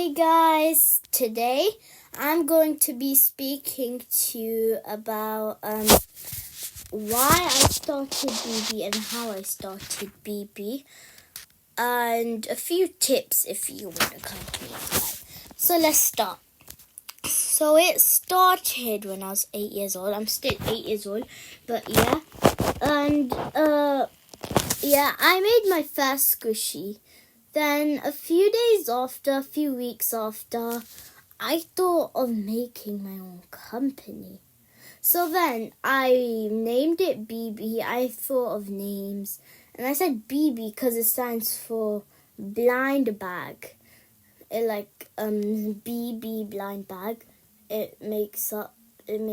Hey guys, today I'm going to be speaking to you about why I started BB and how I started BB and a few tips if you want to come to me. So let's start. So it started when I was 8 years old. I'm still 8 years old, but yeah. And I made my first squishy. Then a few weeks after, I thought of making my own company. So then I named it BB. I thought of names. And I said BB because it stands for blind bag. BB blind bag. It makes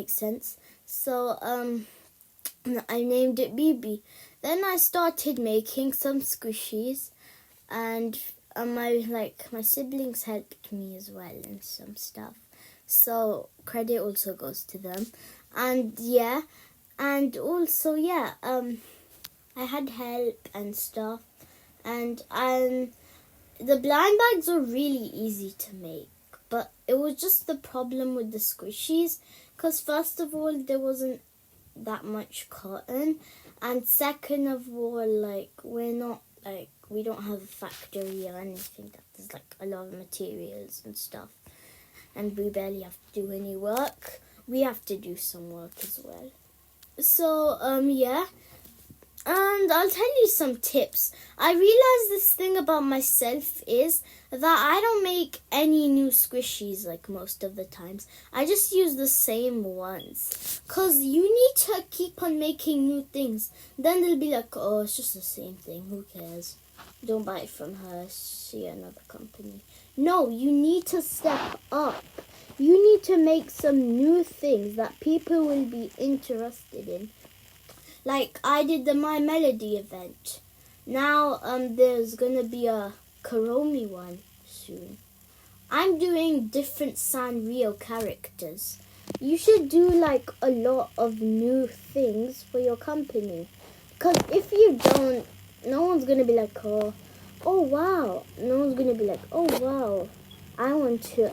sense. So I named it BB. Then I started making some squishies. And my siblings helped me as well and some stuff. So credit also goes to them. And I had help and stuff. And the blind bags were really easy to make. But it was just the problem with the squishies. Because first of all, there wasn't that much cotton. And second of all, we don't have a factory or anything that there's a lot of materials and stuff, and we barely have to do any work. We have to do some work as well. So and I'll tell you some tips. I realized this thing about myself is that I don't make any new squishies most of the times. I just use the same ones. Because you need to keep on making new things. Then they'll be like, oh, it's just the same thing. Who cares? Don't buy it from her. See another company. No, you need to step up. You need to make some new things that people will be interested in. Like I did the My Melody event. Now there's gonna be a Kuromi one soon. I'm doing different Sanrio characters. You should do a lot of new things for your company. Because if you don't, no one's gonna be like, oh wow. No one's gonna be like, oh wow, I want to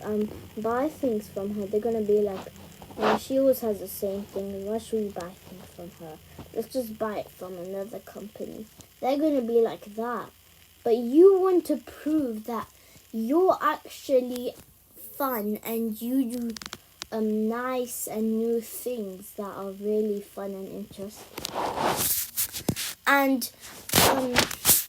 buy things from her. They're gonna be like, she always has the same thing. Why should we buy things from her? Let's just buy it from another company. They're going to be like that. But you want to prove that you're actually fun and you do nice and new things that are really fun and interesting. And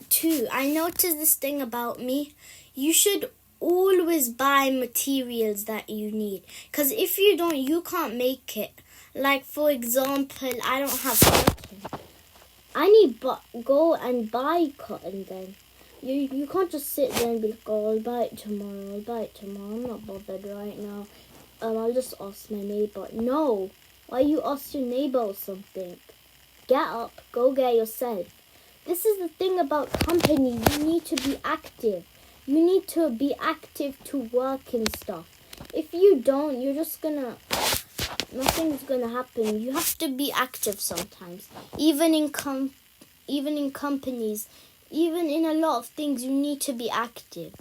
two, I noticed this thing about me. You should always buy materials that you need, because if you don't, you can't make it. Like for example, I don't have cotton. I need go and buy cotton. Then you can't just sit there and be like, oh, I'll buy it tomorrow. I'm not bothered right now. I'll just ask my neighbor. No, why you ask your neighbor or something? Get up, go get yourself. This is the thing about companies. You need to be active. You need to be active to work and stuff. If you don't, you're just nothing's gonna happen. You have to be active sometimes. Even in companies, even in a lot of things, you need to be active.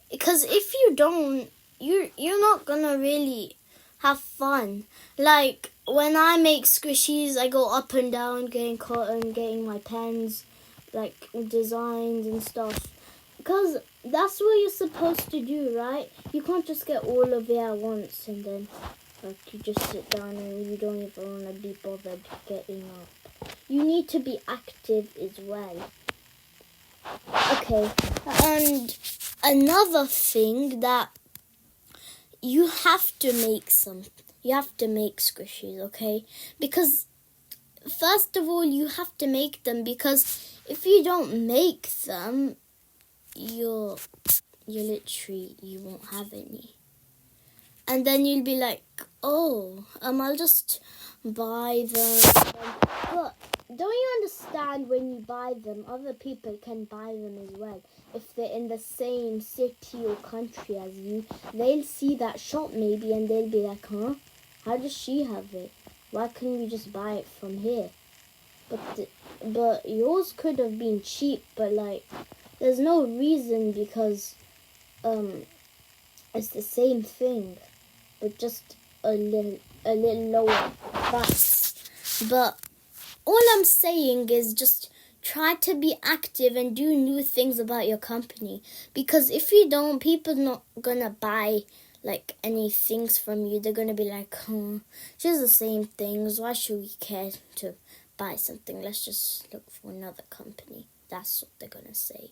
Because if you don't, you're not gonna really have fun. Like when I make squishies, I go up and down, getting cotton, getting my pens, designs and stuff. Because that's what you're supposed to do, right? You can't just get all of it at once and then you just sit down and you don't even want to be bothered getting up. You need to be active as well. Okay, and another thing that you have to make squishies, okay? Because first of all, you have to make them, because if you don't make them, you won't have any. And then you'll be like, oh, I'll just buy them. But don't you understand, when you buy them, other people can buy them as well. If they're in the same city or country as you, they'll see that shop maybe and they'll be like, huh? How does she have it? Why couldn't we just buy it from here? But yours could have been cheap, but there's no reason, because It's the same thing, but just a little lower price. But all I'm saying is just try to be active and do new things about your company. Because if you don't, people not gonna buy like any things from you. They're gonna be like, just the same things. Why should we care to buy something? Let's just look for another company. That's what they're gonna say.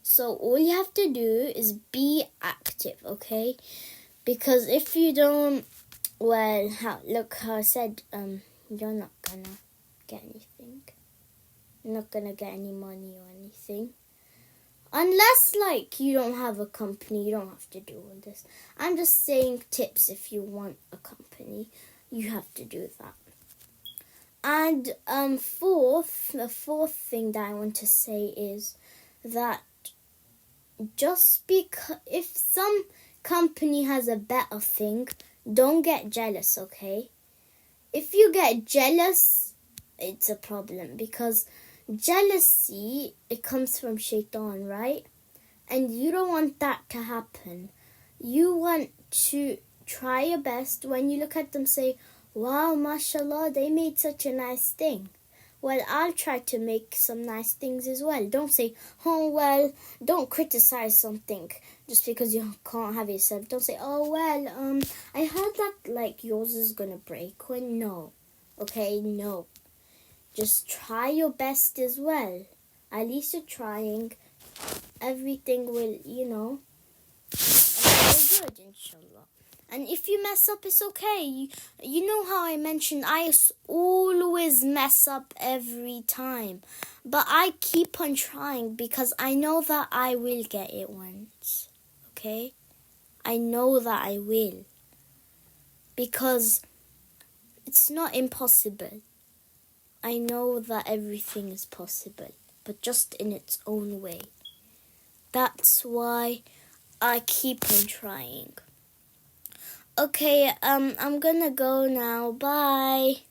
So all you have to do is be active, okay? Because if you don't, well, look how I said, you're not gonna get anything. You're not gonna get any money or anything. Unless, like, you don't have a company, you don't have to do all this. I'm just saying tips. If you want a company, you have to do that. And the fourth thing that I want to say is that just because if some company has a better thing, don't get jealous, okay? If you get jealous, it's a problem, because jealousy, it comes from shaitan, right? And you don't want that to happen. You want to try your best. When you look at them, say, wow, mashallah, they made such a nice thing. Well, I'll try to make some nice things as well. Don't say, oh, well, don't criticize something just because you can't have it yourself. Don't say, oh, well, I heard that, like, yours is going to break. Well, no. Okay, no. Just try your best as well. At least you're trying. Everything will, go good, inshallah. And if you mess up, it's okay. You know how I mentioned I always mess up every time. But I keep on trying because I know that I will get it once. Okay? I know that I will. Because it's not impossible. I know that everything is possible, but just in its own way. That's why I keep on trying. Okay, I'm gonna go now. Bye.